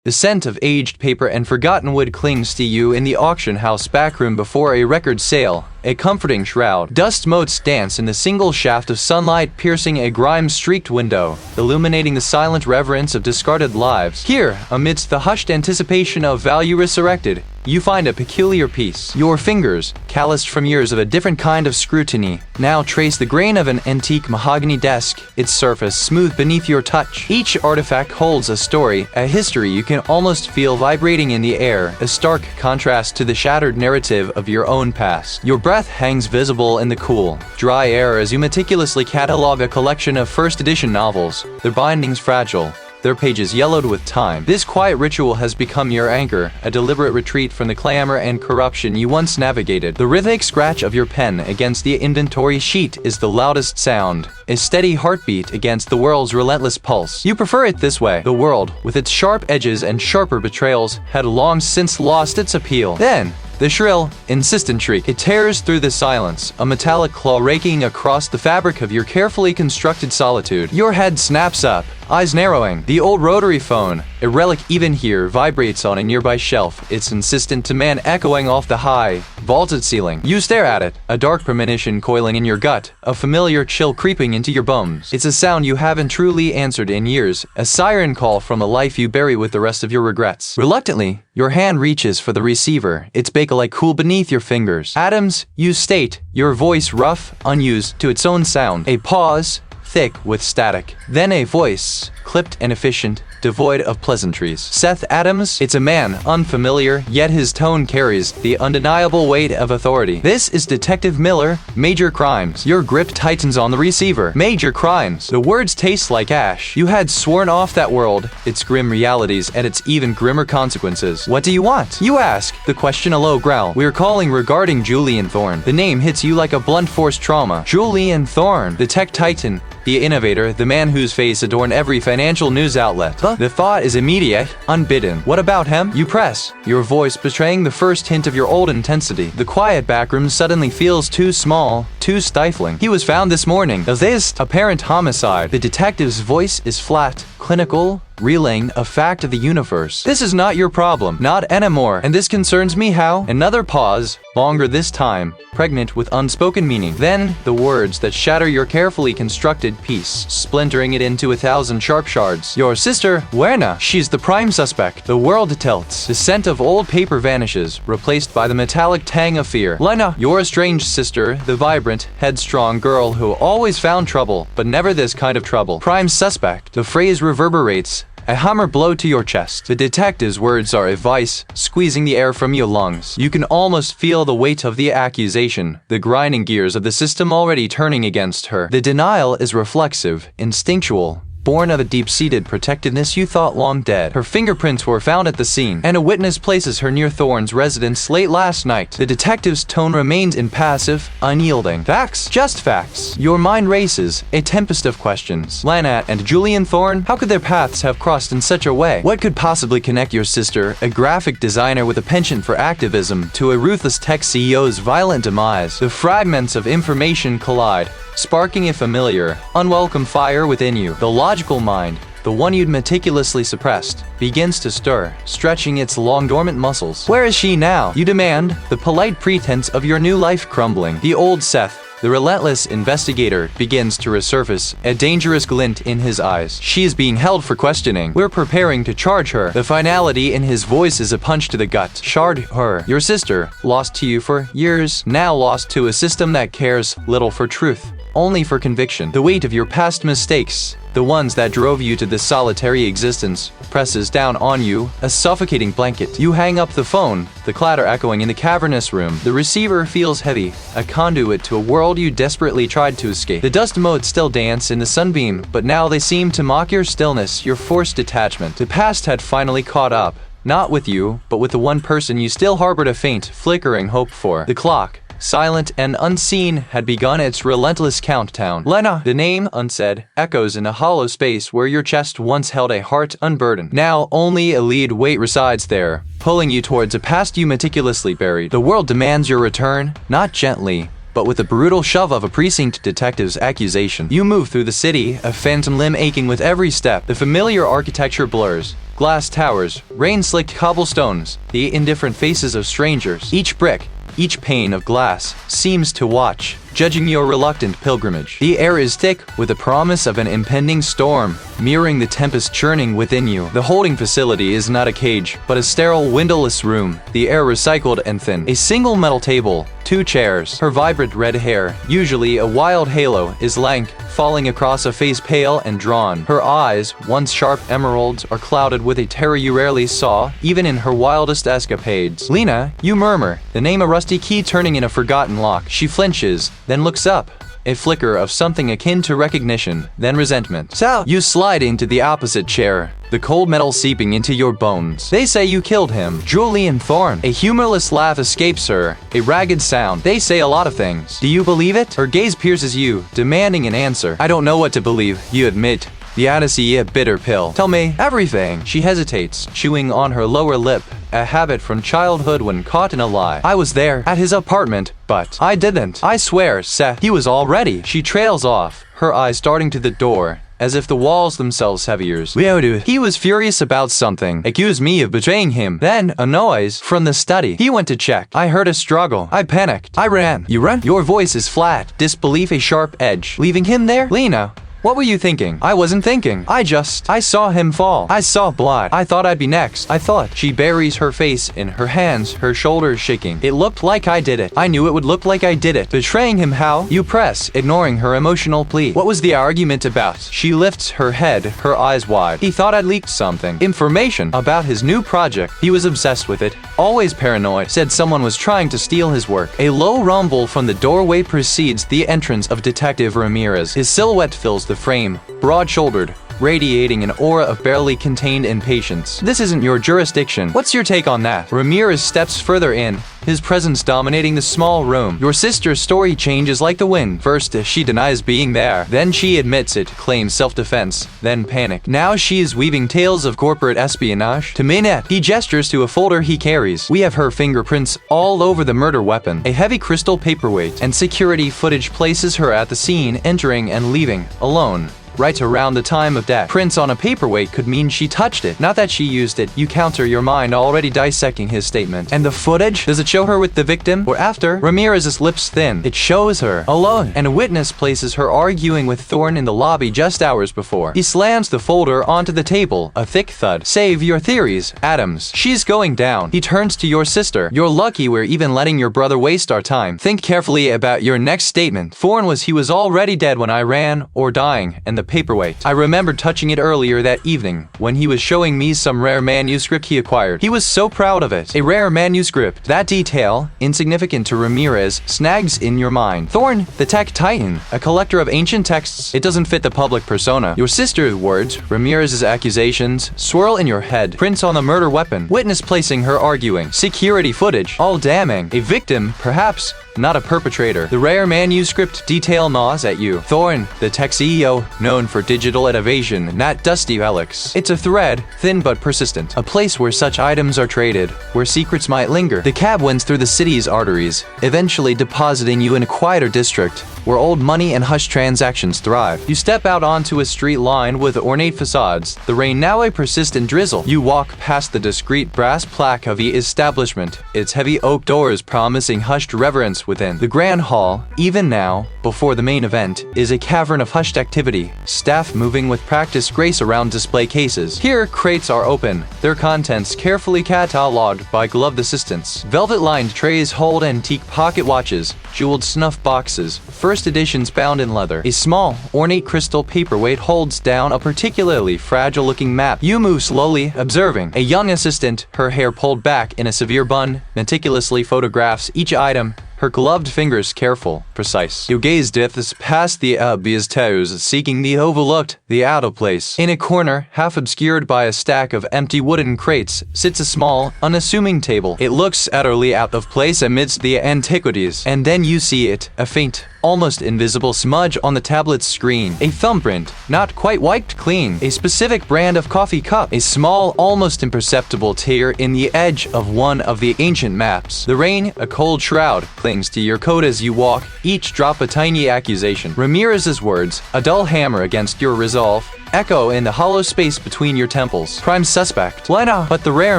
The scent of aged paper and forgotten wood clings to you in the auction house backroom before a record sale, a comforting shroud. Dust motes dance in the single shaft of sunlight piercing a grime-streaked window, illuminating the silent reverence of discarded lives. Here, amidst the hushed anticipation of value resurrected, you find a peculiar piece. Your fingers, calloused from years of a different kind of scrutiny, now trace the grain of an antique mahogany desk, its surface smooth beneath your touch. Each artifact holds a story, a history you can almost feel vibrating in the air, a stark contrast to the shattered narrative of your own past. Your breath hangs visible in the cool, dry air as you meticulously catalog a collection of first edition novels, their bindings fragile, their pages yellowed with time. This quiet ritual has become your anchor, a deliberate retreat from the clamor and corruption you once navigated. The rhythmic scratch of your pen against the inventory sheet is the loudest sound, a steady heartbeat against the world's relentless pulse. You prefer it this way. The world, with its sharp edges and sharper betrayals, had long since lost its appeal. Then, the shrill, insistent shriek. It tears through the silence, a metallic claw raking across the fabric of your carefully constructed solitude. Your head snaps up, eyes narrowing. The old rotary phone, a relic even here, vibrates on a nearby shelf, its insistent demand echoing off the high, vaulted ceiling. You stare at it, a dark premonition coiling in your gut, a familiar chill creeping into your bones. It's a sound you haven't truly answered in years, a siren call from a life you bury with the rest of your regrets. Reluctantly, your hand reaches for the receiver, its bakelite cool beneath your fingers. Adams, you state, your voice rough, unused to its own sound. A pause, thick with static. Then a voice, clipped and efficient, devoid of pleasantries. Seth Adams, it's a man, unfamiliar, yet his tone carries the undeniable weight of authority. This is Detective Miller, Major Crimes. Your grip tightens on the receiver. Major Crimes. The words taste like ash. You had sworn off that world, its grim realities, and its even grimmer consequences. What do you want? You ask, the question a low growl. We're calling regarding Julian Thorne. The name hits you like a blunt force trauma. Julian Thorne, the tech titan, the innovator, the man whose face adorned every financial news outlet. The thought is immediate, unbidden. What about him? You press, your voice betraying the first hint of your old intensity. The quiet backroom suddenly feels too small, too stifling. He was found this morning. Of this apparent homicide, the detective's voice is flat, clinical, relaying a fact of the universe. This is not your problem, not anymore, and this concerns me how? Another pause, longer this time, pregnant with unspoken meaning. Then, the words that shatter your carefully constructed piece, splintering it into 1,000 sharp shards. Your sister, Lena, she's the prime suspect. The world tilts. The scent of old paper vanishes, replaced by the metallic tang of fear. Lena, your estranged sister, the vibrant, headstrong girl who always found trouble, but never this kind of trouble. Prime suspect. The phrase reverberates, a hammer blow to your chest. The detective's words are a vice, squeezing the air from your lungs. You can almost feel the weight of the accusation, the grinding gears of the system already turning against her. The denial is reflexive, instinctual, born of a deep-seated protectiveness you thought long dead. Her fingerprints were found at the scene, and a witness places her near Thorne's residence late last night. The detective's tone remains impassive, unyielding. Facts? Just facts. Your mind races, a tempest of questions. Lena and Julian Thorne, how could their paths have crossed in such a way? What could possibly connect your sister, a graphic designer with a penchant for activism, to a ruthless tech CEO's violent demise? The fragments of information collide, sparking a familiar, unwelcome fire within you. The logical mind, the one you'd meticulously suppressed, begins to stir, stretching its long dormant muscles. Where is she now? You demand, the polite pretense of your new life crumbling. The old Seth, the relentless investigator, begins to resurface, a dangerous glint in his eyes. She is being held for questioning. We're preparing to charge her. The finality in his voice is a punch to the gut. Shard her. Your sister, lost to you for years, now lost to a system that cares little for truth, only for conviction. The weight of your past mistakes, the ones that drove you to this solitary existence, presses down on you, a suffocating blanket. You hang up the phone, the clatter echoing in the cavernous room. The receiver feels heavy, a conduit to a world you desperately tried to escape. The dust motes still dance in the sunbeam, but now they seem to mock your stillness, your forced detachment. The past had finally caught up, not with you, but with the one person you still harbored a faint, flickering hope for. The clock, silent and unseen, had begun its relentless countdown. Lena, the name, unsaid, echoes in a hollow space where your chest once held a heart unburdened. Now only a lead weight resides there, pulling you towards a past you meticulously buried. The world demands your return, not gently, but with the brutal shove of a precinct detective's accusation. You move through the city, a phantom limb aching with every step. The familiar architecture blurs, glass towers, rain-slicked cobblestones, the indifferent faces of strangers. Each brick, each pane of glass, seems to watch, judging your reluctant pilgrimage. The air is thick with the promise of an impending storm, mirroring the tempest churning within you. The holding facility is not a cage, but a sterile, windowless room, the air recycled and thin. A single metal table, 2 chairs. Her vibrant red hair, usually a wild halo, is lank, falling across a face pale and drawn. Her eyes, once sharp emeralds, are clouded with a terror you rarely saw, even in her wildest escapades. Lena, you murmur, the name a rusty key turning in a forgotten lock. She flinches, then looks up. A flicker of something akin to recognition, then resentment. So, you slide into the opposite chair, the cold metal seeping into your bones. They say you killed him. Julian Thorne. A humorless laugh escapes her, a ragged sound. They say a lot of things. Do you believe it? Her gaze pierces you, demanding an answer. I don't know what to believe, you admit. The Odyssey, a bitter pill. Tell me everything. She hesitates, chewing on her lower lip, a habit from childhood when caught in a lie. I was there, at his apartment, but I didn't. I swear, Seth, he was all ready. She trails off, her eyes darting to the door, as if the walls themselves have ears. He was furious about something, accused me of betraying him. Then, a noise from the study. He went to check. I heard a struggle. I panicked. I ran. You ran? Your voice is flat, disbelief a sharp edge. Leaving him there? Lena. What were you thinking? I wasn't thinking. I saw him fall. I saw blood. I thought I'd be next. I thought. She buries her face in her hands, her shoulders shaking. It looked like I did it. I knew it would look like I did it. Betraying him how? You press, ignoring her emotional plea. What was the argument about? She lifts her head, her eyes wide. He thought I'd leaked something. Information about his new project. He was obsessed with it. Always paranoid. Said someone was trying to steal his work. A low rumble from the doorway precedes the entrance of Detective Ramirez. His silhouette fills the frame, broad-shouldered, radiating an aura of barely contained impatience. This isn't your jurisdiction. What's your take on that? Ramirez steps further in, his presence dominating the small room. Your sister's story changes like the wind. First, she denies being there. Then she admits it, claims self-defense, then panic. Now she is weaving tales of corporate espionage. To Minette, he gestures to a folder he carries. We have her fingerprints all over the murder weapon. A heavy crystal paperweight, and security footage places her at the scene, entering and leaving, alone. Right around the time of death. Prints on a paperweight could mean she touched it, not that she used it. You counter your mind already dissecting his statement. And the footage? Does it show her with the victim? Or after? Ramirez's lips thin. It shows her alone. And a witness places her arguing with Thorne in the lobby just hours before. He slams the folder onto the table, a thick thud. Save your theories, Adams. She's going down. He turns to your sister. You're lucky we're even letting your brother waste our time. Think carefully about your next statement. Thorne he was already dead when I ran, or dying, and the paperweight. I remembered touching it earlier that evening, when he was showing me some rare manuscript he acquired. He was so proud of it. A rare manuscript. That detail, insignificant to Ramirez, snags in your mind. Thorne, the tech titan, a collector of ancient texts. It doesn't fit the public persona. Your sister's words, Ramirez's accusations, swirl in your head. Prints on the murder weapon. Witness placing her arguing. Security footage. All damning. A victim, perhaps, not a perpetrator. The rare manuscript detail gnaws at you. Thorne, the tech CEO, known for digital innovation, not dusty relics. It's a thread, thin but persistent. A place where such items are traded, where secrets might linger. The cab winds through the city's arteries, eventually depositing you in a quieter district, where old money and hush transactions thrive. You step out onto a street lined with ornate facades, the rain now a persistent drizzle. You walk past the discreet brass plaque of the establishment, its heavy oak doors promising hushed reverence within. The grand hall, even now, before the main event, is a cavern of hushed activity, staff moving with practiced grace around display cases. Here, crates are open, their contents carefully catalogued by gloved assistants. Velvet-lined trays hold antique pocket watches, jeweled snuff boxes, first editions bound in leather. A small, ornate crystal paperweight holds down a particularly fragile-looking map. You move slowly, observing. A young assistant, her hair pulled back in a severe bun, meticulously photographs each item, her gloved fingers careful, precise. You gaze drifts past the obvious toes, seeking the overlooked, the out of place. In a corner, half obscured by a stack of empty wooden crates, sits a small, unassuming table. It looks utterly out of place amidst the antiquities. And then you see it, a faint, almost invisible smudge on the tablet's screen. A thumbprint, not quite wiped clean. A specific brand of coffee cup. A small, almost imperceptible tear in the edge of one of the ancient maps. The rain, a cold shroud, clings to your coat as you walk, each drop a tiny accusation. Ramirez's words, a dull hammer against your resolve. echo in the hollow space between your temples. Prime suspect. Lena. But the rare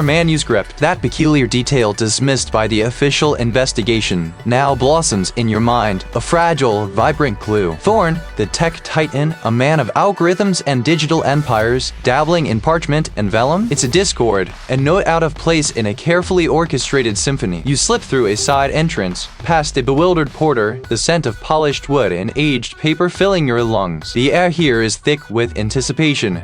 manuscript, that peculiar detail dismissed by the official investigation, now blossoms in your mind, a fragile, vibrant clue. Thorne, the tech titan, a man of algorithms and digital empires, dabbling in parchment and vellum? It's a discord, a note out of place in a carefully orchestrated symphony. You slip through a side entrance, past a bewildered porter, the scent of polished wood and aged paper filling your lungs. The air here is thick with anticipation,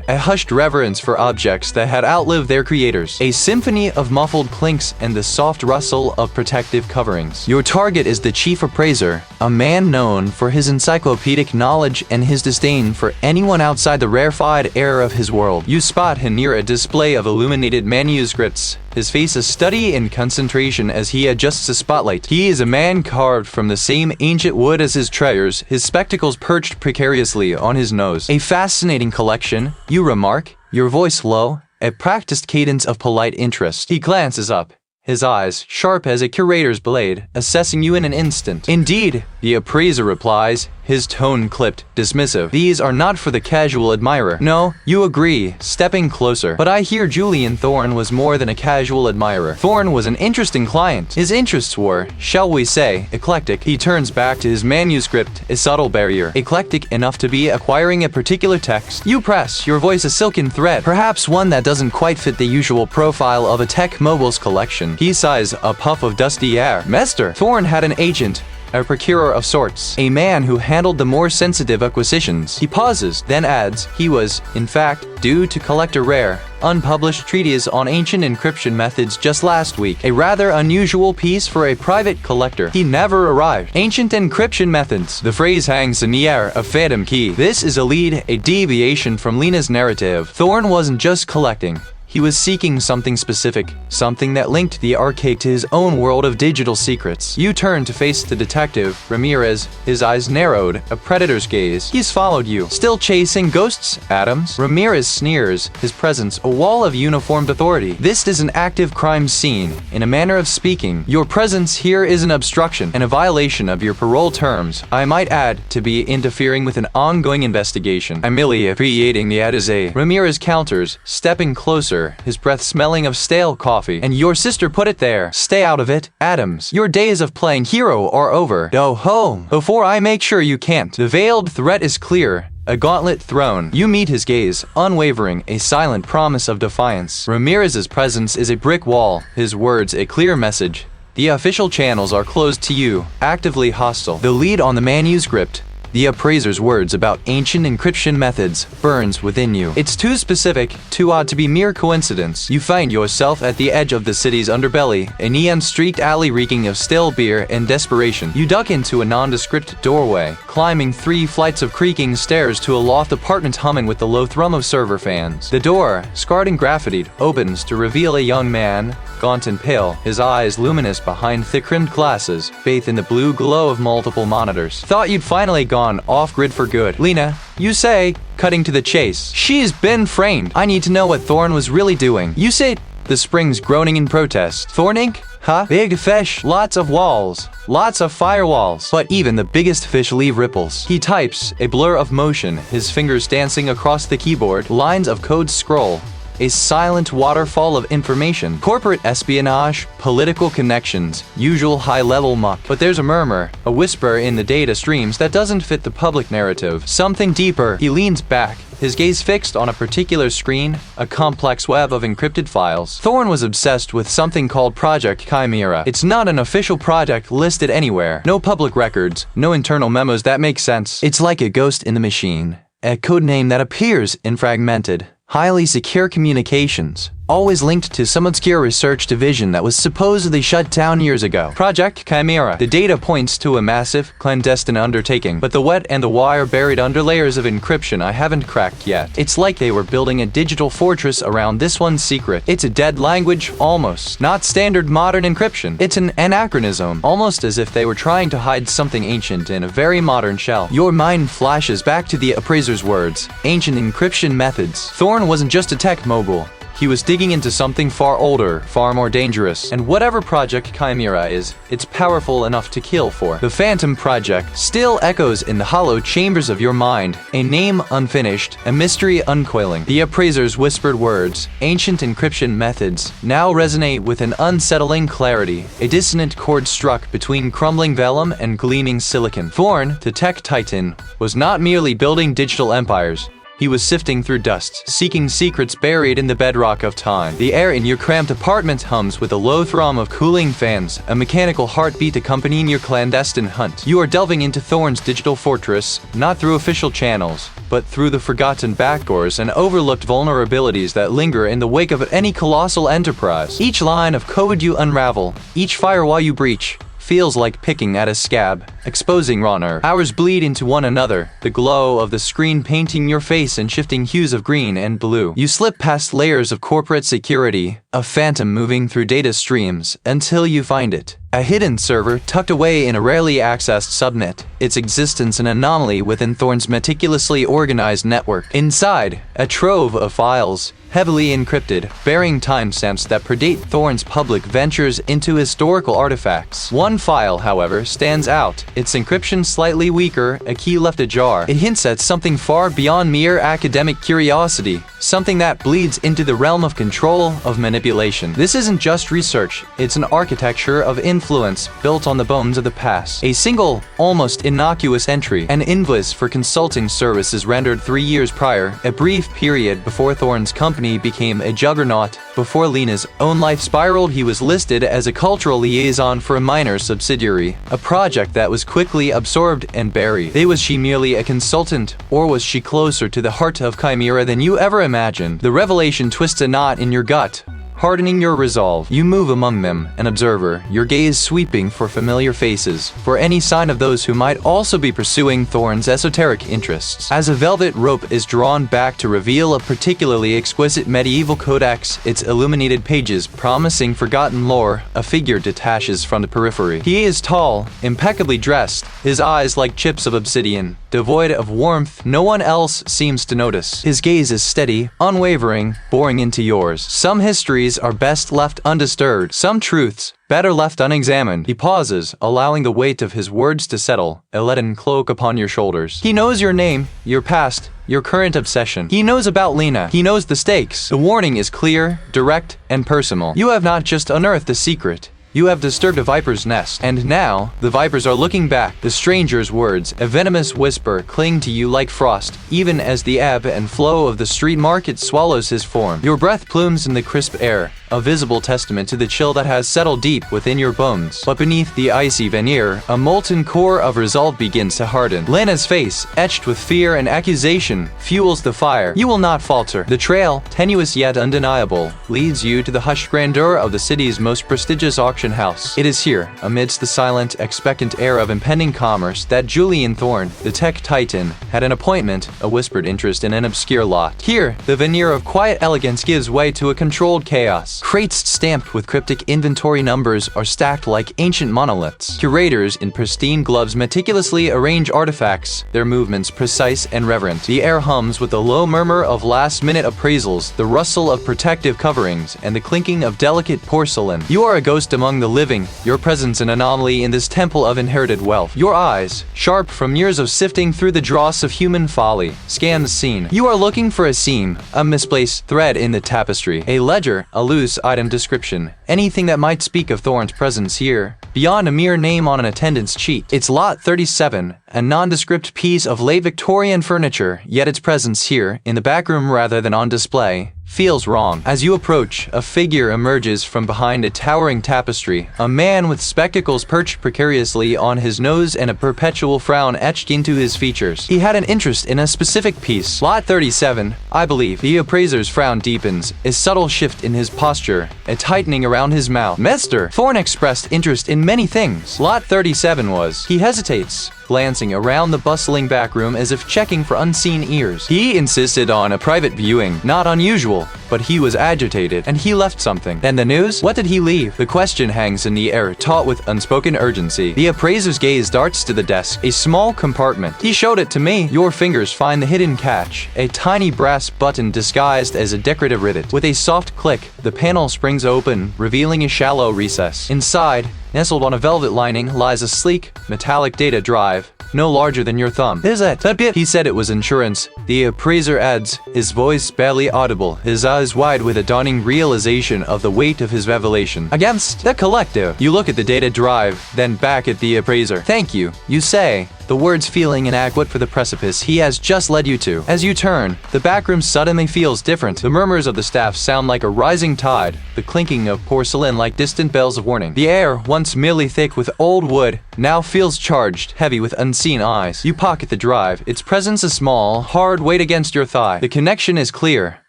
a hushed reverence for objects that had outlived their creators, a symphony of muffled clinks and the soft rustle of protective coverings. Your target is the chief appraiser, a man known for his encyclopedic knowledge and his disdain for anyone outside the rarefied air of his world. You spot him near a display of illuminated manuscripts, his face a study in concentration as he adjusts the spotlight. He is a man carved from the same ancient wood as his treasures, his spectacles perched precariously on his nose. A fascinating collection, you remark, your voice low, a practiced cadence of polite interest. He glances up, his eyes sharp as a curator's blade, assessing you in an instant. Indeed, the appraiser replies, his tone clipped, dismissive. These are not for the casual admirer. No, you agree, stepping closer. But I hear Julian Thorne was more than a casual admirer. Thorne was an interesting client. His interests were, shall we say, eclectic. He turns back to his manuscript, a subtle barrier. Eclectic enough to be acquiring a particular text. You press, your voice a silken thread, perhaps one that doesn't quite fit the usual profile of a tech mobile's collection. He sighs, a puff of dusty air. Mester, Thorne had an agent, a procurer of sorts, a man who handled the more sensitive acquisitions. He pauses, then adds, he was, in fact, due to collect a rare, unpublished treatise on ancient encryption methods just last week, a rather unusual piece for a private collector. He never arrived. Ancient encryption methods. The phrase hangs in the air, a phantom key. This is a lead, a deviation from Lena's narrative. Thorne wasn't just collecting. He was seeking something specific, something that linked the archaic to his own world of digital secrets. You turn to face the detective, Ramirez, his eyes narrowed, a predator's gaze. He's followed you. Still chasing ghosts, Adams? Ramirez sneers, his presence a wall of uniformed authority. This is an active crime scene. In a manner of speaking, your presence here is an obstruction and a violation of your parole terms. I might add, to be interfering with an ongoing investigation. I'm merely appreciating the ad as a. Ramirez counters, stepping closer, his breath smelling of stale coffee. And your sister put it there. Stay out of it, Adams. Your days of playing hero are over. Go home before I make sure you can't. The veiled threat is clear. A gauntlet thrown. You meet his gaze, unwavering, a silent promise of defiance. Ramirez's presence is a brick wall, his words a clear message. The official channels are closed to you, actively hostile. The lead on the manuscript, the appraiser's words about ancient encryption methods, burns within you. It's too specific, too odd to be mere coincidence. You find yourself at the edge of the city's underbelly, a neon-streaked alley reeking of stale beer and desperation. You duck into a nondescript doorway, climbing 3 flights of creaking stairs to a loft apartment humming with the low thrum of server fans. The door, scarred and graffitied, opens to reveal a young man, gaunt and pale, his eyes luminous behind thick-rimmed glasses, bathed in the blue glow of multiple monitors. Thought you'd finally gone off-grid for good. Lena, you say, cutting to the chase. She's been framed. I need to know what Thorne was really doing. You say, the springs groaning in protest. Thorne Inc? Huh? Big fish. Lots of walls. Lots of firewalls. But even the biggest fish leave ripples. He types, a blur of motion, his fingers dancing across the keyboard. Lines of code scroll. A silent waterfall of information. Corporate espionage, political connections, usual high-level muck. But there's a murmur, a whisper in the data streams that doesn't fit the public narrative. Something deeper. He leans back, his gaze fixed on a particular screen, a complex web of encrypted files. Thorne was obsessed with something called Project Chimera. It's not an official project listed anywhere. No public records, no internal memos that make sense. It's like a ghost in the machine. A codename that appears in fragmented, highly secure communications, always linked to some obscure research division that was supposedly shut down years ago. Project Chimera. The data points to a massive, clandestine undertaking, but the wet and the wire buried under layers of encryption I haven't cracked yet. It's like they were building a digital fortress around this one secret. It's a dead language, almost. Not standard modern encryption. It's an anachronism, almost as if they were trying to hide something ancient in a very modern shell. Your mind flashes back to the appraiser's words. Ancient encryption methods. Thorne wasn't just a tech mogul. he was digging into something far older, far more dangerous. And whatever Project Chimera is, it's powerful enough to kill for. The Phantom Project still echoes in the hollow chambers of your mind, a name unfinished, a mystery uncoiling. The appraiser's whispered words, ancient encryption methods, now resonate with an unsettling clarity, a dissonant chord struck between crumbling vellum and gleaming silicon. Thorne, the tech titan, was not merely building digital empires. He was sifting through dust, seeking secrets buried in the bedrock of time. The air in your cramped apartment hums with a low thrum of cooling fans, a mechanical heartbeat accompanying your clandestine hunt. You are delving into Thorne's digital fortress, not through official channels, but through the forgotten backdoors and overlooked vulnerabilities that linger in the wake of any colossal enterprise. Each line of code you unravel, each firewall you breach, feels like picking at a scab, exposing raw nerve. Hours bleed into one another, the glow of the screen painting your face in shifting hues of green and blue. You slip past layers of corporate security, a phantom moving through data streams, until you find it. A hidden server tucked away in a rarely accessed subnet, its existence an anomaly within Thorne's meticulously organized network. Inside, a trove of files, heavily encrypted, bearing timestamps that predate Thorne's public ventures into historical artifacts. One file, however, stands out, its encryption slightly weaker, a key left ajar. It hints at something far beyond mere academic curiosity, something that bleeds into the realm of control, of manipulation. This isn't just research, it's an architecture of influence built on the bones of the past. A single, almost innocuous entry, an invoice for consulting services rendered 3 years prior, a brief period before Thorne's company became a juggernaut. Before Lena's own life spiraled, he was listed as a cultural liaison for a minor subsidiary, a project that was quickly absorbed and buried. Was she merely a consultant, or was she closer to the heart of Chimera than you ever imagined? The revelation twists a knot in your gut, hardening your resolve. You move among them, an observer, your gaze sweeping for familiar faces, for any sign of those who might also be pursuing Thorne's esoteric interests. As a velvet rope is drawn back to reveal a particularly exquisite medieval codex, its illuminated pages promising forgotten lore, a figure detaches from the periphery. He is tall, impeccably dressed, his eyes like chips of obsidian, devoid of warmth no one else seems to notice. His gaze is steady, unwavering, boring into yours. Some histories are best left undisturbed, some truths better left unexamined. He pauses, allowing the weight of his words to settle, a leaden cloak upon your shoulders. He knows your name, your past, your current obsession. He knows about Lena. He knows the stakes. The warning is clear, direct, and personal. You have not just unearthed a secret. You have disturbed a viper's nest, and now, the vipers are looking back. The stranger's words, a venomous whisper, cling to you like frost, even as the ebb and flow of the street market swallows his form. Your breath plumes in the crisp air, a visible testament to the chill that has settled deep within your bones. But beneath the icy veneer, a molten core of resolve begins to harden. Lena's face, etched with fear and accusation, fuels the fire. You will not falter. The trail, tenuous yet undeniable, leads you to the hushed grandeur of the city's most prestigious auction house. It is here, amidst the silent, expectant air of impending commerce, that Julian Thorne, the tech titan, had an appointment, a whispered interest in an obscure lot. Here, the veneer of quiet elegance gives way to a controlled chaos. Crates stamped with cryptic inventory numbers are stacked like ancient monoliths. Curators in pristine gloves meticulously arrange artifacts, their movements precise and reverent. The air hums with the low murmur of last-minute appraisals, the rustle of protective coverings, and the clinking of delicate porcelain. You are a ghost among the living, your presence an anomaly in this temple of inherited wealth. Your eyes, sharp from years of sifting through the dross of human folly, scan the scene. You are looking for a seam, a misplaced thread in the tapestry, a ledger, a loose item description, anything that might speak of Thorne's presence here, beyond a mere name on an attendance sheet. It's Lot 37, a nondescript piece of late Victorian furniture, yet its presence here, in the back room rather than on display, feels wrong. As you approach, a figure emerges from behind a towering tapestry, a man with spectacles perched precariously on his nose and a perpetual frown etched into his features. He had an interest in a specific piece. Lot 37, I believe. The appraiser's frown deepens, a subtle shift in his posture, a tightening around his mouth. Mr. Thorne expressed interest in many things. Lot 37 was. He hesitates, glancing around the bustling back room as if checking for unseen ears. He insisted on a private viewing, not unusual. but he was agitated, and he left something. And the news? What did he leave? The question hangs in the air, taut with unspoken urgency. The appraiser's gaze darts to the desk, a small compartment. He showed it to me. Your fingers find the hidden catch, a tiny brass button disguised as a decorative rivet. With a soft click, the panel springs open, revealing a shallow recess. Inside, nestled on a velvet lining, lies a sleek, metallic data drive, no larger than your thumb. Is it? That bit? He said it was insurance. The appraiser adds, his voice barely audible, his eyes wide with a dawning realization of the weight of his revelation. Against the collective. You look at the data drive, then back at the appraiser. Thank you, you say, the words feeling inadequate for the precipice he has just led you to. As you turn, the backroom suddenly feels different. The murmurs of the staff sound like a rising tide, the clinking of porcelain like distant bells of warning. The air, once merely thick with old wood, now feels charged, heavy with unseen eyes. You pocket the drive, its presence a small, hard weight against your thigh. The connection is clear,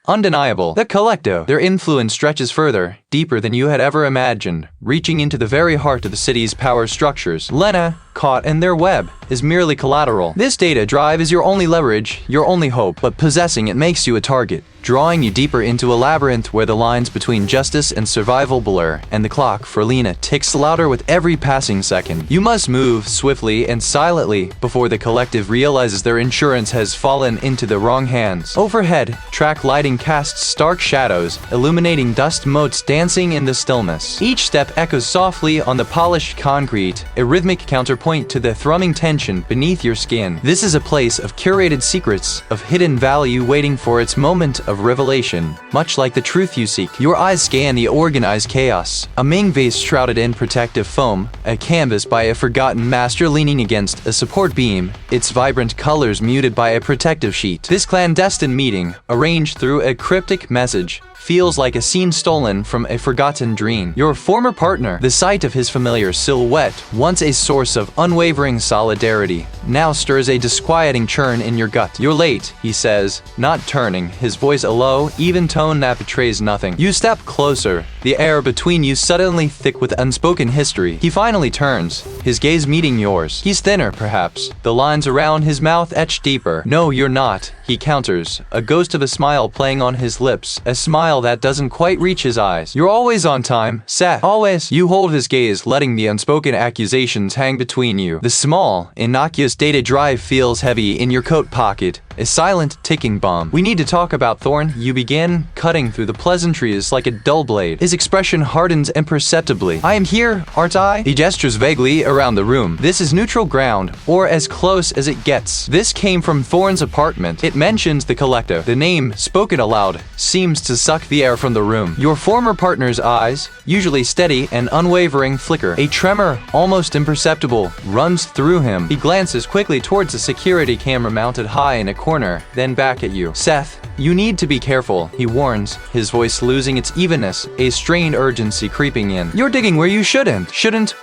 undeniable. The collective. Their influence stretches further, deeper than you had ever imagined, reaching into the very heart of the city's power structures. Lena, caught in their web, is merely collateral. This data drive is your only leverage, your only hope, but possessing it makes you a target, drawing you deeper into a labyrinth where the lines between justice and survival blur, and the clock for Lena ticks louder with every passing second. You must move swiftly and silently before the collective realizes their insurance has fallen into the wrong hands. Overhead, track lighting casts stark shadows, illuminating dust motes dancing in the stillness. Each step echoes softly on the polished concrete, a rhythmic counterpoint to the thrumming tension beneath your skin. This is a place of curated secrets, of hidden value waiting for its moment of revelation. Much like the truth you seek, your eyes scan the organized chaos. A Ming vase shrouded in protective foam, a canvas by a forgotten master leaning against a support beam, its vibrant colors muted by a protective sheet. This clandestine meeting, arranged through a cryptic message, feels like a scene stolen from a forgotten dream. Your former partner, the sight of his familiar silhouette, once a source of unwavering solidarity, now stirs a disquieting churn in your gut. You're late, he says, not turning, his voice a low, even tone that betrays nothing. You step closer, the air between you suddenly thick with unspoken history. He finally turns, his gaze meeting yours. He's thinner, perhaps, the lines around his mouth etched deeper. No, you're not, he counters, a ghost of a smile playing on his lips, a smile that doesn't quite reach his eyes. You're always on time, Seth. Always. You hold his gaze, letting the unspoken accusations hang between you. The small, innocuous data drive feels heavy in your coat pocket, a silent ticking bomb. We need to talk about Thorne, you begin, cutting through the pleasantries like a dull blade. His expression hardens imperceptibly. I am here, aren't I? He gestures vaguely around the room. This is neutral ground, or as close as it gets. This came from Thorne's apartment. It mentions the collective. The name, spoken aloud, seems to suck the air from the room. Your former partner's eyes, usually steady and unwavering, flicker. A tremor, almost imperceptible, runs through him. He glances quickly towards the security camera mounted high in a corner, then back at you. Seth, you need to be careful, he warns, his voice losing its evenness, a strained urgency creeping in. You're digging where you shouldn't,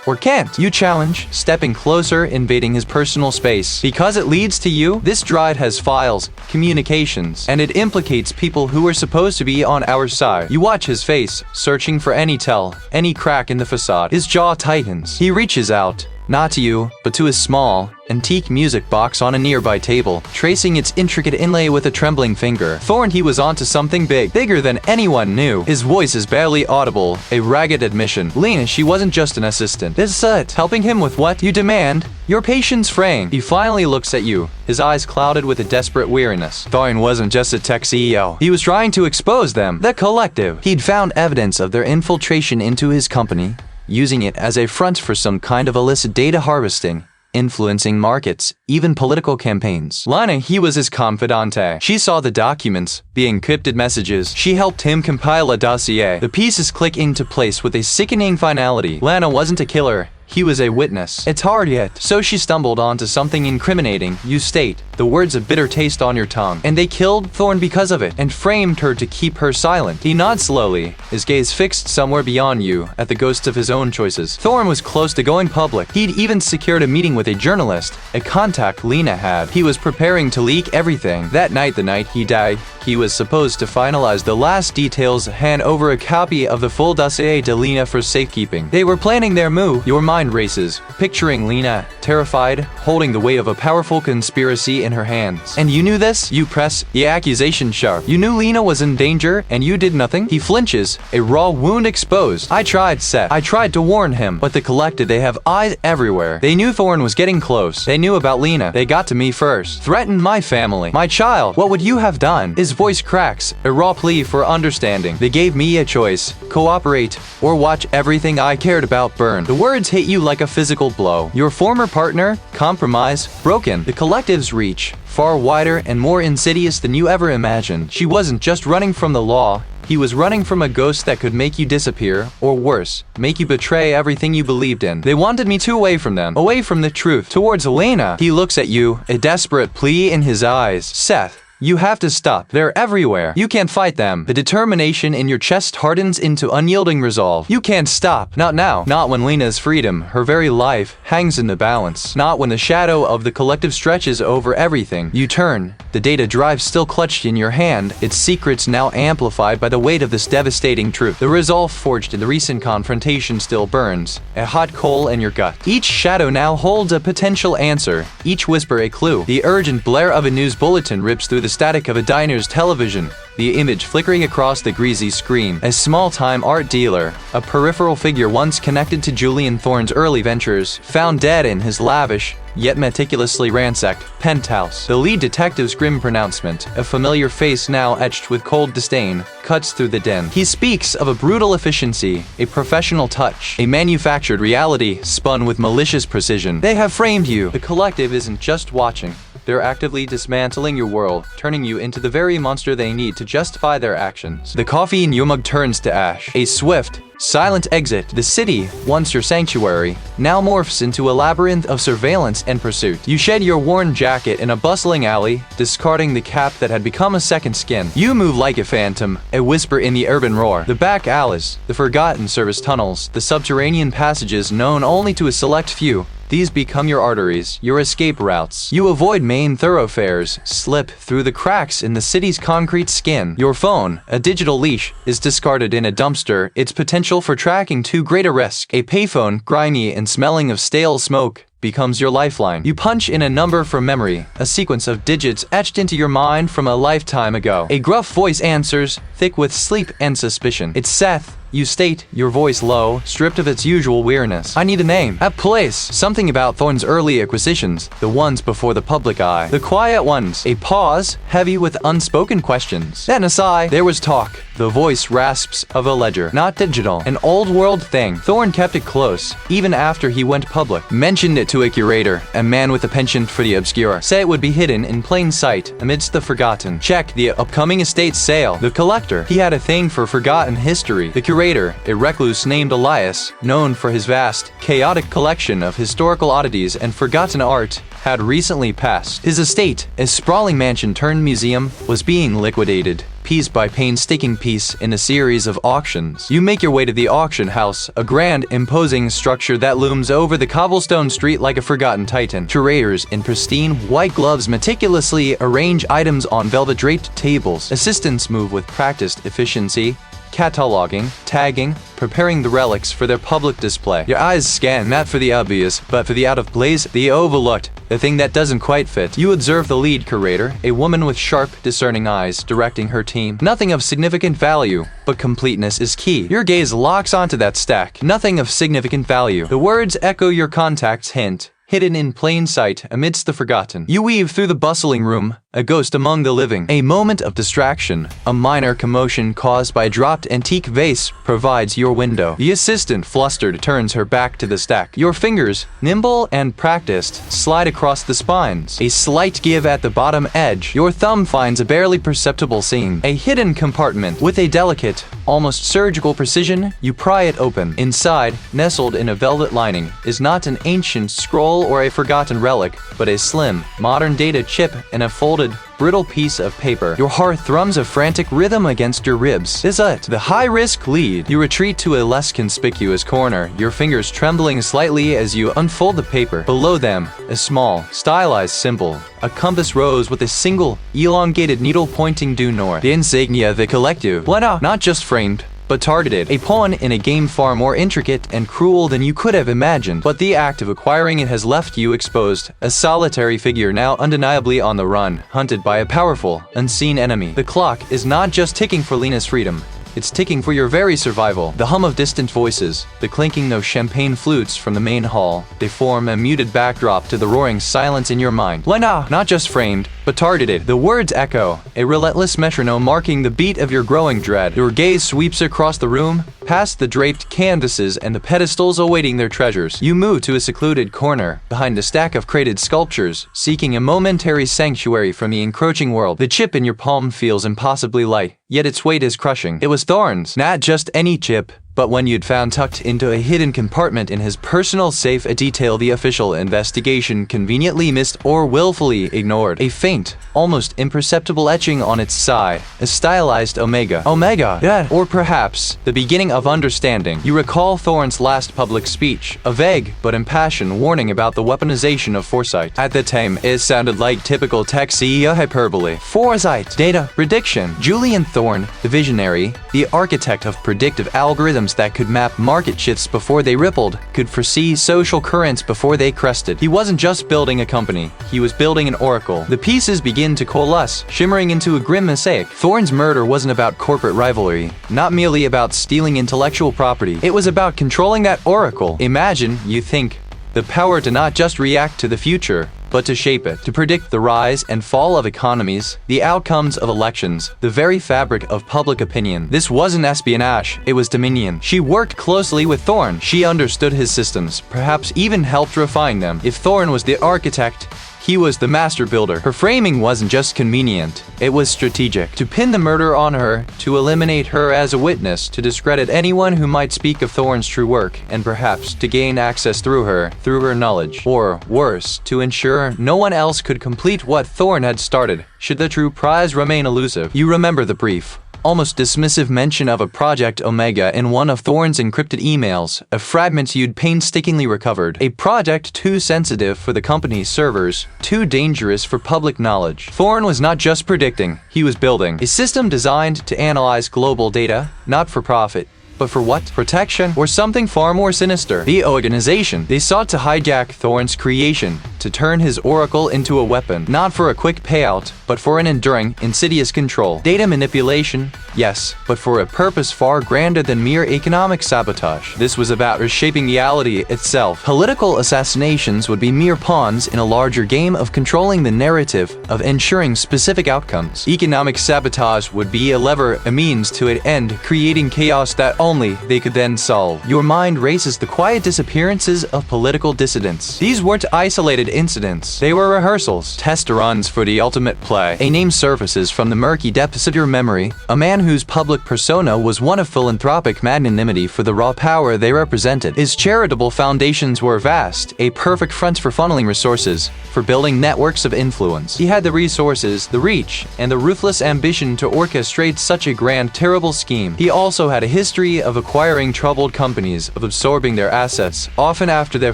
or can't. You challenge, stepping closer, invading his personal space. Because it leads to you, this drive has files, communications, and it implicates people who are supposed to be on our side. You watch his face, searching for any tell, any crack in the facade. His jaw tightens. He reaches out, not to you, but to his small, antique music box on a nearby table, tracing its intricate inlay with a trembling finger. Thorne, he was onto something big, bigger than anyone knew. His voice is barely audible, a ragged admission. Lena, she wasn't just an assistant. This is it. Helping him with what you demand? Your patience fraying. He finally looks at you, his eyes clouded with a desperate weariness. Thorne wasn't just a tech CEO. He was trying to expose them, the collective. He'd found evidence of their infiltration into his company, using it as a front for some kind of illicit data harvesting, influencing markets, even political campaigns. Lena, he was his confidante. She saw the documents, the encrypted messages. She helped him compile a dossier. The pieces click into place with a sickening finality. Lena wasn't a killer. He was a witness. It's hard yet. So she stumbled onto something incriminating, you state, the words of bitter taste on your tongue. And they killed Thorne because of it, and framed her to keep her silent. He nods slowly, his gaze fixed somewhere beyond you, at the ghosts of his own choices. Thorne was close to going public. He'd even secured a meeting with a journalist, a contact Lena had. He was preparing to leak everything. That night, the night he died, he was supposed to finalize the last details, hand over a copy of the full dossier to Lena for safekeeping. They were planning their move. Your mind mind races, picturing Lena, terrified, holding the weight of a powerful conspiracy in her hands. And you knew this? You press the accusation sharp. You knew Lena was in danger, and you did nothing? He flinches, a raw wound exposed. I tried, Seth. I tried to warn him, but the collective, they have eyes everywhere. They knew Thorne was getting close. They knew about Lena. They got to me first. Threatened my family. My child. What would you have done? His voice cracks, a raw plea for understanding. They gave me a choice. Cooperate, or watch everything I cared about burn. The words hit you like a physical blow. Your former partner, compromise, broken. The collective's reach, far wider and more insidious than you ever imagined. She wasn't just running from the law. He was running from a ghost that could make you disappear, or worse, make you betray everything you believed in. They wanted me to away from them, away from the truth, towards Lena. He looks at you, a desperate plea in his eyes. Seth, you have to stop. They're everywhere. You can't fight them. The determination in your chest hardens into unyielding resolve. You can't stop. Not now. Not when Lena's freedom, her very life, hangs in the balance. Not when the shadow of the collective stretches over everything. You turn. The data drive still clutched in your hand, its secrets now amplified by the weight of this devastating truth. The resolve forged in the recent confrontation still burns, a hot coal in your gut. Each shadow now holds a potential answer, each whisper a clue. The urgent blare of a news bulletin rips through the static of a diner's television, the image flickering across the greasy screen. A small-time art dealer, a peripheral figure once connected to Julian Thorne's early ventures, found dead in his lavish, yet meticulously ransacked, penthouse. The lead detective's grim pronouncement, a familiar face now etched with cold disdain, cuts through the din. He speaks of a brutal efficiency, a professional touch, a manufactured reality spun with malicious precision. They have framed you. The collective isn't just watching. They're actively dismantling your world, turning you into the very monster they need to justify their actions. The coffee in your mug turns to ash. A swift, silent exit. The city, once your sanctuary, now morphs into a labyrinth of surveillance and pursuit. You shed your worn jacket in a bustling alley, discarding the cap that had become a second skin. You move like a phantom, a whisper in the urban roar. The back alleys, the forgotten service tunnels, the subterranean passages known only to a select few. These become your arteries, your escape routes. You avoid main thoroughfares, slip through the cracks in the city's concrete skin. Your phone, a digital leash, is discarded in a dumpster, its potential for tracking too great a risk. A payphone, grimy and smelling of stale smoke, becomes your lifeline. You punch in a number from memory, a sequence of digits etched into your mind from a lifetime ago. A gruff voice answers, thick with sleep and suspicion. It's Seth. You state, your voice low, stripped of its usual weirness. I need a name. A place. Something about Thorne's early acquisitions, the ones before the public eye. The quiet ones. A pause, heavy with unspoken questions. Then a sigh. There was talk. The voice rasps of a ledger. Not digital. An old world thing. Thorne kept it close, even after he went public. Mentioned it to a curator, a man with a penchant for the obscure. Said it would be hidden in plain sight, amidst the forgotten. Check the upcoming estate sale. The collector. He had a thing for forgotten history. The curator, a recluse named Elias, known for his vast, chaotic collection of historical oddities and forgotten art, had recently passed. His estate, a sprawling mansion turned museum, was being liquidated, piece by painstaking piece in a series of auctions. You make your way to the auction house, a grand, imposing structure that looms over the cobblestone street like a forgotten titan. Curators in pristine white gloves meticulously arrange items on velvet-draped tables. Assistants move with practiced efficiency, cataloging, tagging, preparing the relics for their public display. Your eyes scan not for the obvious, but for the out of place, the overlooked, the thing that doesn't quite fit. You observe the lead curator, a woman with sharp, discerning eyes, directing her team. Nothing of significant value, but completeness is key. Your gaze locks onto that stack. Nothing of significant value. The words echo your contact's hint, hidden in plain sight amidst the forgotten. You weave through the bustling room, a ghost among the living. A moment of distraction, a minor commotion caused by a dropped antique vase, provides your window. The assistant, flustered, turns her back to the stack. Your fingers, nimble and practiced, slide across the spines. A slight give at the bottom edge. Your thumb finds a barely perceptible seam. A hidden compartment. With a delicate, almost surgical precision, you pry it open. Inside, nestled in a velvet lining, is not an ancient scroll or a forgotten relic, but a slim, modern data chip in a folded, brittle piece of paper. Your heart thrums a frantic rhythm against your ribs. Is it the high-risk lead? You retreat to a less conspicuous corner, your fingers trembling slightly as you unfold the paper. Below them, a small, stylized symbol, a compass rose with a single, elongated needle pointing due north. The insignia of the collective. Lena, not just framed, but targeted. A pawn in a game far more intricate and cruel than you could have imagined. But the act of acquiring it has left you exposed, a solitary figure now undeniably on the run, hunted by a powerful, unseen enemy. The clock is not just ticking for Lena's freedom. It's ticking for your very survival. The hum of distant voices, the clinking of champagne flutes from the main hall, they form a muted backdrop to the roaring silence in your mind. Lena! Not just framed, but targeted. The words echo, a relentless metronome marking the beat of your growing dread. Your gaze sweeps across the room, past the draped canvases and the pedestals awaiting their treasures. You move to a secluded corner, behind a stack of crated sculptures, seeking a momentary sanctuary from the encroaching world. The chip in your palm feels impossibly light, yet its weight is crushing. It was Thorne's. Not just any chip, but one you'd found tucked into a hidden compartment in his personal safe, a detail the official investigation conveniently missed or willfully ignored. A faint, almost imperceptible etching on its side, a stylized omega. Omega! Yeah. Or perhaps, the beginning of understanding. You recall Thorne's last public speech, a vague but impassioned warning about the weaponization of foresight. At the time, it sounded like typical tech CEO hyperbole. Foresight, data, prediction. Julian Thorne, the visionary, the architect of predictive algorithms that could map market shifts before they rippled, could foresee social currents before they crested. He wasn't just building a company, he was building an oracle. The pieces begin to coalesce, shimmering into a grim mosaic. Thorne's murder wasn't about corporate rivalry, not merely about stealing intellectual property. It was about controlling that oracle. Imagine, you think, the power to not just react to the future, but to shape it, to predict the rise and fall of economies, the outcomes of elections, the very fabric of public opinion. This wasn't espionage, it was dominion. She worked closely with Thorne. She understood his systems, perhaps even helped refine them. If Thorne was the architect, he was the master builder. Her framing wasn't just convenient, it was strategic. To pin the murder on her, to eliminate her as a witness, to discredit anyone who might speak of Thorne's true work, and perhaps to gain access through her knowledge. Or, worse, to ensure no one else could complete what Thorne had started, should the true prize remain elusive. You remember the brief, almost dismissive mention of a Project Omega in one of Thorne's encrypted emails, a fragment you'd painstakingly recovered. A project too sensitive for the company's servers, too dangerous for public knowledge. Thorne was not just predicting, he was building. A system designed to analyze global data, not for profit, but for what? Protection? Or something far more sinister? The organization. They sought to hijack Thorne's creation, to turn his oracle into a weapon, not for a quick payout, but for an enduring, insidious control. Data manipulation, yes, but for a purpose far grander than mere economic sabotage. This was about reshaping reality itself. Political assassinations would be mere pawns in a larger game of controlling the narrative, of ensuring specific outcomes. Economic sabotage would be a lever, a means to an end, creating chaos that only they could then solve. Your mind races the quiet disappearances of political dissidents. These weren't isolated incidents. They were rehearsals, test runs for the ultimate play. A name surfaces from the murky depths of your memory, a man whose public persona was one of philanthropic magnanimity for the raw power they represented. His charitable foundations were vast, a perfect front for funneling resources, for building networks of influence. He had the resources, the reach, and the ruthless ambition to orchestrate such a grand, terrible scheme. He also had a history of acquiring troubled companies, of absorbing their assets, often after their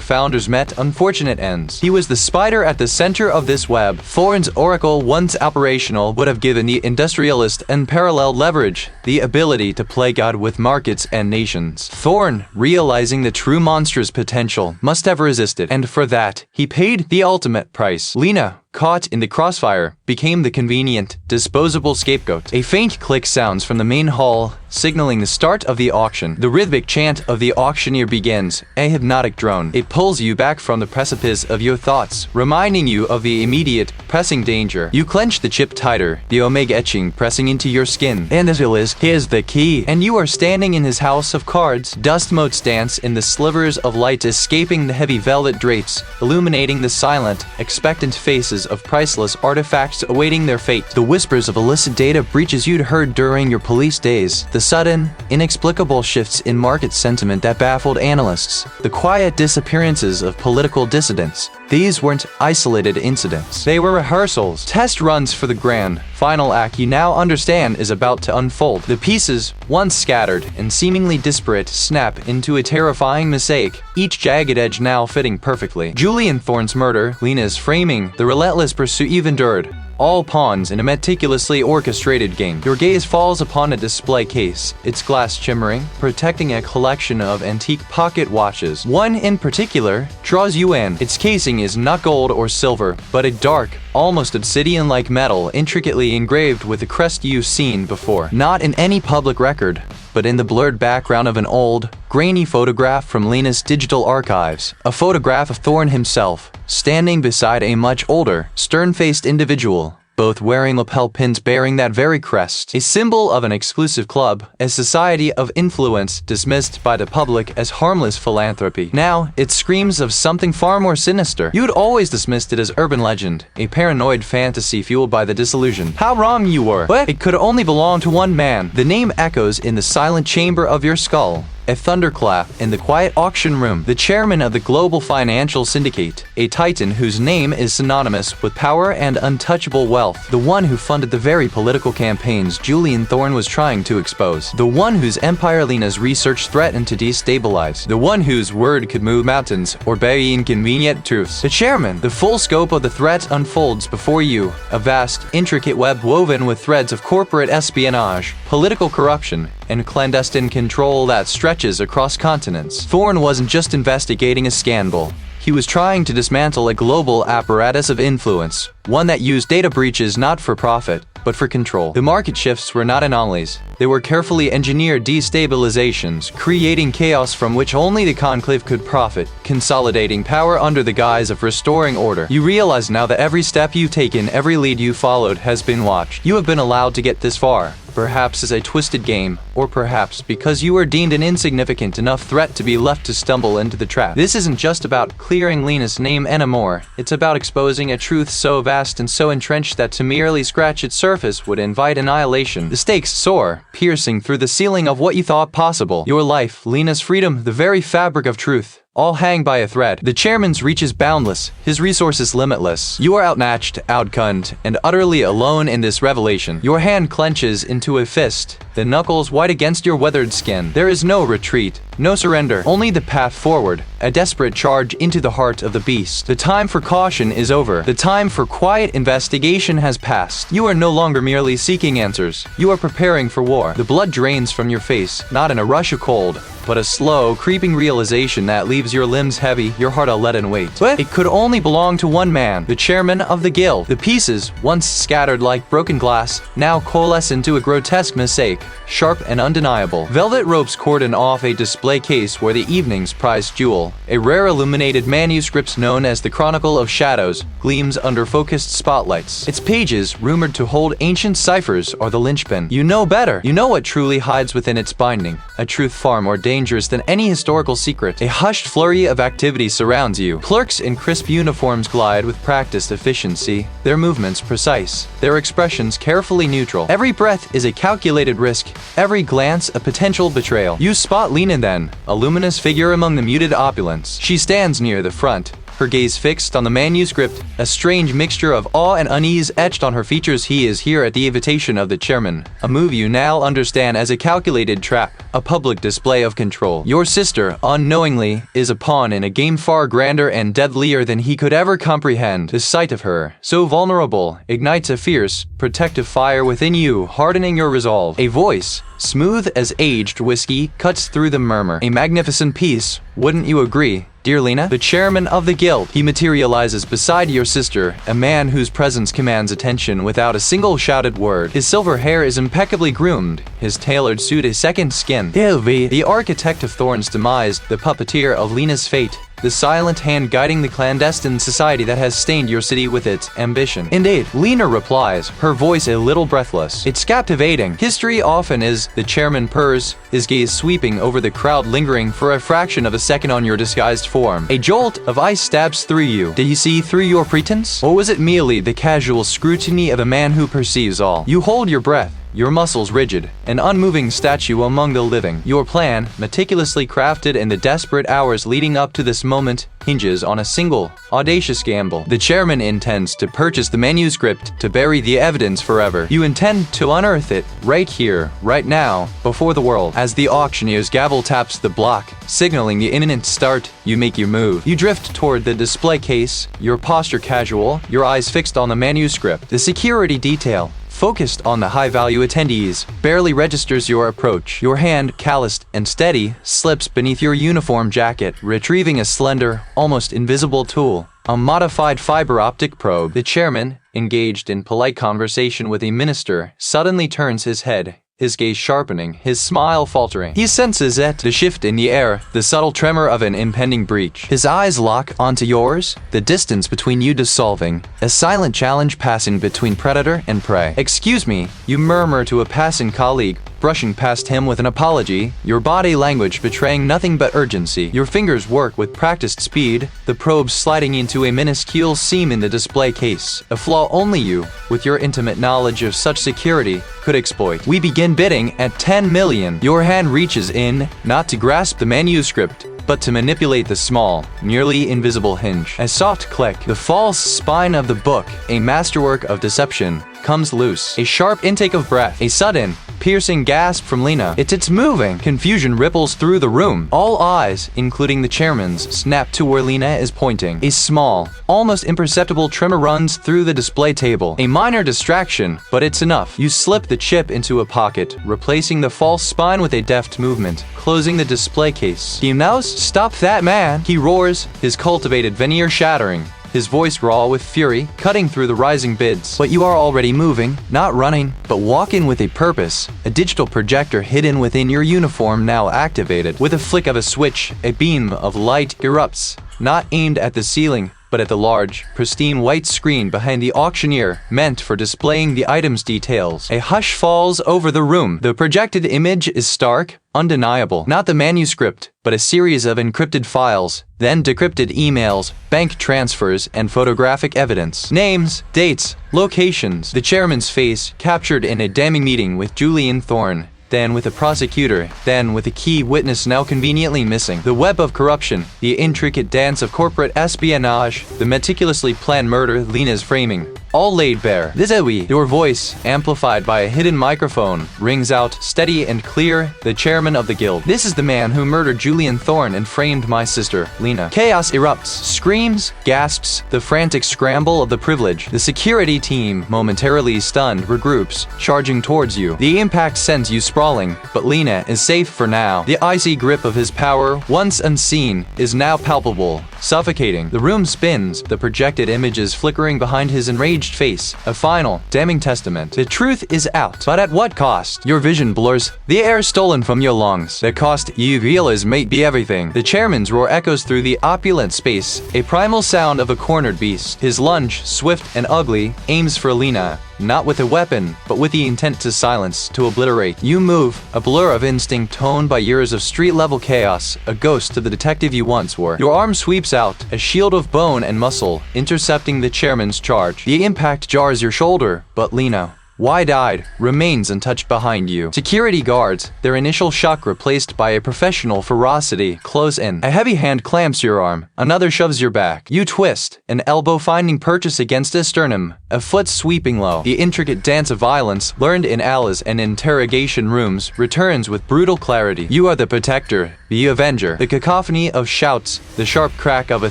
founders met unfortunate ends. He was the spider at the center of this web. Thorne's oracle, once operational, would have given the industrialist unparalleled leverage, the ability to play God with markets and nations. Thorne, realizing the true monster's potential, must have resisted, and for that, he paid the ultimate price. Lena, caught in the crossfire, became the convenient, disposable scapegoat. A faint click sounds from the main hall, signaling the start of the auction. The rhythmic chant of the auctioneer begins, a hypnotic drone. It pulls you back from the precipice of your thoughts, reminding you of the immediate, pressing danger. You clench the chip tighter, the omega etching pressing into your skin. And as it is, here's the key. And you are standing in his house of cards. Dust motes dance in the slivers of light escaping the heavy velvet drapes, illuminating the silent, expectant faces of priceless artifacts awaiting their fate. The whispers of illicit data breaches you'd heard during your police days. The sudden, inexplicable shifts in market sentiment that baffled analysts. The quiet disappearances of political dissidents. These weren't isolated incidents. They were rehearsals, test runs for the grand, final act you now understand is about to unfold. The pieces, once scattered and seemingly disparate, snap into a terrifying mosaic, each jagged edge now fitting perfectly. Julian Thorne's murder, Lena's framing, the relentless pursuit you've endured, all pawns in a meticulously orchestrated game. Your gaze falls upon a display case, its glass shimmering, protecting a collection of antique pocket watches. One in particular draws you in. Its casing is not gold or silver, but a dark, almost obsidian-like metal intricately engraved with a crest you've seen before. Not in any public record, but in the blurred background of an old, grainy photograph from Lena's digital archives. A photograph of Thorne himself, standing beside a much older, stern-faced individual, both wearing lapel pins bearing that very crest, a symbol of an exclusive club, a society of influence dismissed by the public as harmless philanthropy. Now, it screams of something far more sinister. You'd always dismissed it as urban legend, a paranoid fantasy fueled by the disillusion. How wrong you were! What? It could only belong to one man. The name echoes in the silent chamber of your skull. A thunderclap in the quiet auction room. The chairman of the global financial syndicate, a titan whose name is synonymous with power and untouchable wealth. The one who funded the very political campaigns Julian Thorne was trying to expose. The one whose empire Lena's research threatened to destabilize. The one whose word could move mountains or bury inconvenient truths. The chairman. The full scope of the threat unfolds before you. A vast, intricate web woven with threads of corporate espionage, political corruption, and clandestine control that stretches across continents. Thorne wasn't just investigating a scandal. He was trying to dismantle a global apparatus of influence, one that used data breaches not for profit, but for control. The market shifts were not anomalies. They were carefully engineered destabilizations, creating chaos from which only the conclave could profit, consolidating power under the guise of restoring order. You realize now that every step you've taken, every lead you followed has been watched. You have been allowed to get this far. Perhaps as a twisted game, or perhaps because you were deemed an insignificant enough threat to be left to stumble into the trap. This isn't just about clearing Lena's name anymore. It's about exposing a truth so vast and so entrenched that to merely scratch its surface would invite annihilation. The stakes soar, piercing through the ceiling of what you thought possible. Your life, Lena's freedom, the very fabric of truth, all hang by a thread. The chairman's reach is boundless, his resources limitless. You are outmatched, outgunned, and utterly alone in this revelation. Your hand clenches into a fist, the knuckles white against your weathered skin. There is no retreat, no surrender, only the path forward, a desperate charge into the heart of the beast. The time for caution is over. The time for quiet investigation has passed. You are no longer merely seeking answers. You are preparing for war. The blood drains from your face, not in a rush of cold, but a slow, creeping realization that leaves your limbs heavy, your heart a leaden weight. What? It could only belong to one man, the chairman of the guild. The pieces, once scattered like broken glass, now coalesce into a grotesque mosaic, sharp and undeniable. Velvet ropes cordon off a display case where the evening's prized jewel, a rare illuminated manuscript known as the Chronicle of Shadows, gleams under focused spotlights. Its pages, rumored to hold ancient ciphers, are the linchpin. You know better. You know what truly hides within its binding, a truth far more dangerous than any historical secret. A hushed flurry of activity surrounds you. Clerks in crisp uniforms glide with practiced efficiency, their movements precise, their expressions carefully neutral. Every breath is a calculated risk, every glance a potential betrayal. You spot Lena then, a luminous figure among the muted opulence. She stands near the front, her gaze fixed on the manuscript, a strange mixture of awe and unease etched on her features. He is here at the invitation of the chairman, a move you now understand as a calculated trap, a public display of control. Your sister, unknowingly, is a pawn in a game far grander and deadlier than he could ever comprehend. The sight of her, so vulnerable, ignites a fierce, protective fire within you, hardening your resolve. A voice, smooth as aged whiskey, cuts through the murmur. A magnificent piece, wouldn't you agree, dear Lena? The chairman of the guild. He materializes beside your sister, a man whose presence commands attention without a single shouted word. His silver hair is impeccably groomed, his tailored suit a second skin. The architect of Thorne's demise, the puppeteer of Lena's fate, the silent hand guiding the clandestine society that has stained your city with its ambition. Indeed, Lena replies, her voice a little breathless. It's captivating. History often is, the chairman purrs, his gaze sweeping over the crowd, lingering for a fraction of a second on your disguised form. A jolt of ice stabs through you. Did he see through your pretense? Or was it merely the casual scrutiny of a man who perceives all? You hold your breath, your muscles rigid, an unmoving statue among the living. Your plan, meticulously crafted in the desperate hours leading up to this moment, hinges on a single, audacious gamble. The chairman intends to purchase the manuscript to bury the evidence forever. You intend to unearth it, right here, right now, before the world. As the auctioneer's gavel taps the block, signaling the imminent start, you make your move. You drift toward the display case, your posture casual, your eyes fixed on the manuscript. The security detail, focused on the high-value attendees, barely registers your approach. Your hand, calloused and steady, slips beneath your uniform jacket, retrieving a slender, almost invisible tool. A modified fiber-optic probe. The chairman, engaged in polite conversation with a minister, suddenly turns his head, his gaze sharpening, his smile faltering. He senses it, the shift in the air, the subtle tremor of an impending breach. His eyes lock onto yours, the distance between you dissolving, a silent challenge passing between predator and prey. "Excuse me," you murmur to a passing colleague, brushing past him with an apology, your body language betraying nothing but urgency. Your fingers work with practiced speed, the probe sliding into a minuscule seam in the display case, a flaw only you, with your intimate knowledge of such security, could exploit. We begin bidding at 10 million. Your hand reaches in, not to grasp the manuscript, but to manipulate the small, nearly invisible hinge. A soft click, the false spine of the book, a masterwork of deception, comes loose. A sharp intake of breath, a sudden, piercing gasp from Lena. It's moving. Confusion ripples through the room. All eyes, including the chairman's, snap to where Lena is pointing. A small, almost imperceptible tremor runs through the display table. A minor distraction, but it's enough. You slip the chip into a pocket, replacing the false spine with a deft movement, closing the display case. "You mouse, stop that man!" he roars, his cultivated veneer shattering, his voice raw with fury, cutting through the rising bids. But you are already moving, not running, but walking with a purpose. A digital projector hidden within your uniform now activated. With a flick of a switch, a beam of light erupts, not aimed at the ceiling, but at the large, pristine white screen behind the auctioneer, meant for displaying the item's details. A hush falls over the room. The projected image is stark, undeniable. Not the manuscript, but a series of encrypted files, then decrypted emails, bank transfers, and photographic evidence. Names, dates, locations. The chairman's face, captured in a damning meeting with Julian Thorne, then with a prosecutor, then with a key witness now conveniently missing. The web of corruption, the intricate dance of corporate espionage, the meticulously planned murder Lena's framing, all laid bare. This is we. Your voice, amplified by a hidden microphone, rings out, steady and clear, the chairman of the guild. "This is the man who murdered Julian Thorne and framed my sister, Lena." Chaos erupts. Screams, gasps, the frantic scramble of the privileged. The security team, momentarily stunned, regroups, charging towards you. The impact sends you sprawling, but Lena is safe for now. The icy grip of his power, once unseen, is now palpable, suffocating. The room spins, the projected images flickering behind his enraged face, a final, damning testament. The truth is out, but at what cost? Your vision blurs, the air stolen from your lungs. The cost you realize may be everything. The chairman's roar echoes through the opulent space, a primal sound of a cornered beast. His lunge, swift and ugly, aims for Lena, not with a weapon, but with the intent to silence, to obliterate. You move, a blur of instinct toned by years of street-level chaos, a ghost to the detective you once were. Your arm sweeps out, a shield of bone and muscle, intercepting the chairman's charge. The impact jars your shoulder, but Lena, wide-eyed, remains untouched behind you. Security guards, their initial shock replaced by a professional ferocity, close in. A heavy hand clamps your arm, another shoves your back. You twist, an elbow finding purchase against a sternum, a foot sweeping low. The intricate dance of violence, learned in aulas and interrogation rooms, returns with brutal clarity. You are the protector, the avenger. The cacophony of shouts, the sharp crack of a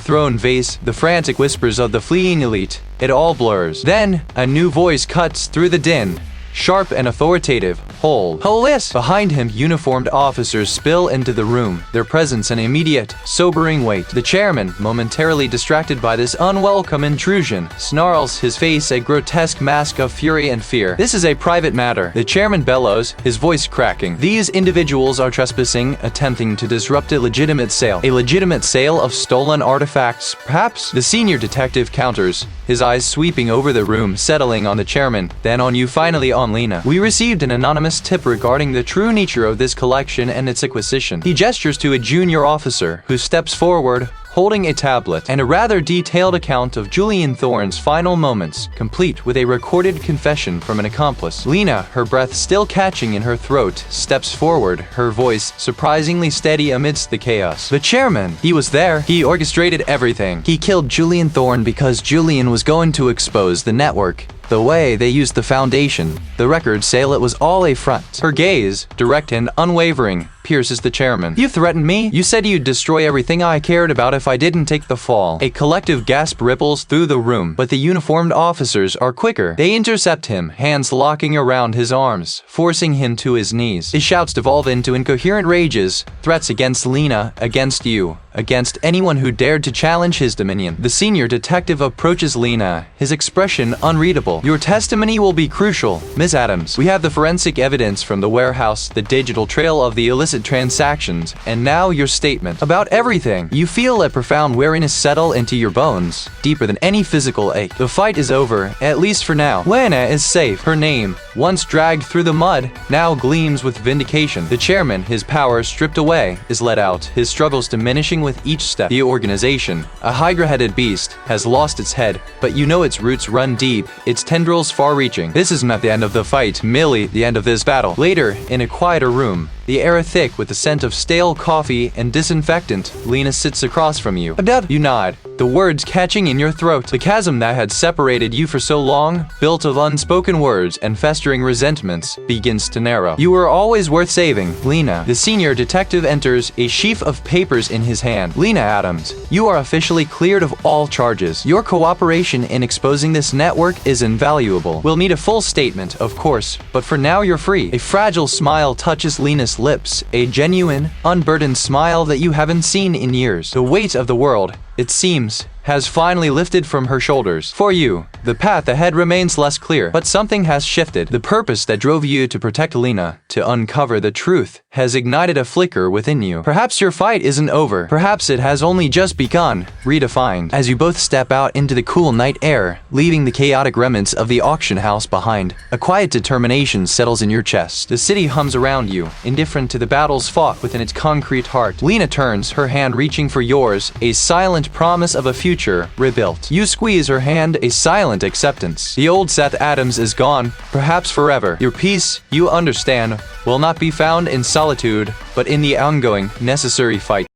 thrown vase, the frantic whispers of the fleeing elite, it all blurs. Then, a new voice cuts through the din, sharp and authoritative. Hold. Police! Behind him, uniformed officers spill into the room, their presence an immediate, sobering weight. The chairman, momentarily distracted by this unwelcome intrusion, snarls, his face a grotesque mask of fury and fear. This is a private matter. The chairman bellows, his voice cracking. These individuals are trespassing, attempting to disrupt a legitimate sale. A legitimate sale of stolen artifacts, perhaps? The senior detective counters, his eyes sweeping over the room, settling on the chairman, then on you, finally on Lena. "We received an anonymous tip regarding the true nature of this collection and its acquisition." He gestures to a junior officer, who steps forward, holding a tablet and a rather detailed account of Julian Thorne's final moments, complete with a recorded confession from an accomplice. Lena, her breath still catching in her throat, steps forward, her voice surprisingly steady amidst the chaos. The chairman! He was there. He orchestrated everything. He killed Julian Thorne because Julian was going to expose the network. The way they used the foundation, the record sale, it was all a front. Her gaze, direct and unwavering, pierces the chairman. You threatened me? You said you'd destroy everything I cared about if I didn't take the fall. A collective gasp ripples through the room, but the uniformed officers are quicker. They intercept him, hands locking around his arms, forcing him to his knees. His shouts devolve into incoherent rages, threats against Lena, against you, against anyone who dared to challenge his dominion. The senior detective approaches Lena, his expression unreadable. Your testimony will be crucial, Ms. Adams. We have the forensic evidence from the warehouse, the digital trail of the illicit transactions, and now your statement about everything. You feel a profound weariness settle into your bones, deeper than any physical ache. The fight is over, at least for now. Lena is safe. Her name, once dragged through the mud, now gleams with vindication. The chairman, his power stripped away, is let out, his struggles diminishing with each step. The organization, a hydra-headed beast, has lost its head, but you know its roots run deep, its tendrils far-reaching. This is not the end of the fight, merely the end of this battle. Later, in a quieter room, the air thick with the scent of stale coffee and disinfectant, Lena sits across from you. You nod, the words catching in your throat. The chasm that had separated you for so long, built of unspoken words and festering resentments, begins to narrow. You were always worth saving, Lena. The senior detective enters, a sheaf of papers in his hand. Lena Adams, you are officially cleared of all charges. Your cooperation in exposing this network is invaluable. We'll need a full statement, of course, but for now you're free. A fragile smile touches Lena's lips, a genuine, unburdened smile that you haven't seen in years. The weight of the world, it seems, has finally lifted from her shoulders. For you, the path ahead remains less clear, but something has shifted. The purpose that drove you to protect Lena, to uncover the truth, has ignited a flicker within you. Perhaps your fight isn't over. Perhaps it has only just begun, redefined. As you both step out into the cool night air, leaving the chaotic remnants of the auction house behind, a quiet determination settles in your chest. The city hums around you, indifferent to the battles fought within its concrete heart. Lena turns, her hand reaching for yours, a silent promise of a future rebuilt. You squeeze her hand, a silent acceptance. The old Seth Adams is gone, perhaps forever. Your peace, you understand, will not be found in solitude, but in the ongoing, necessary fight.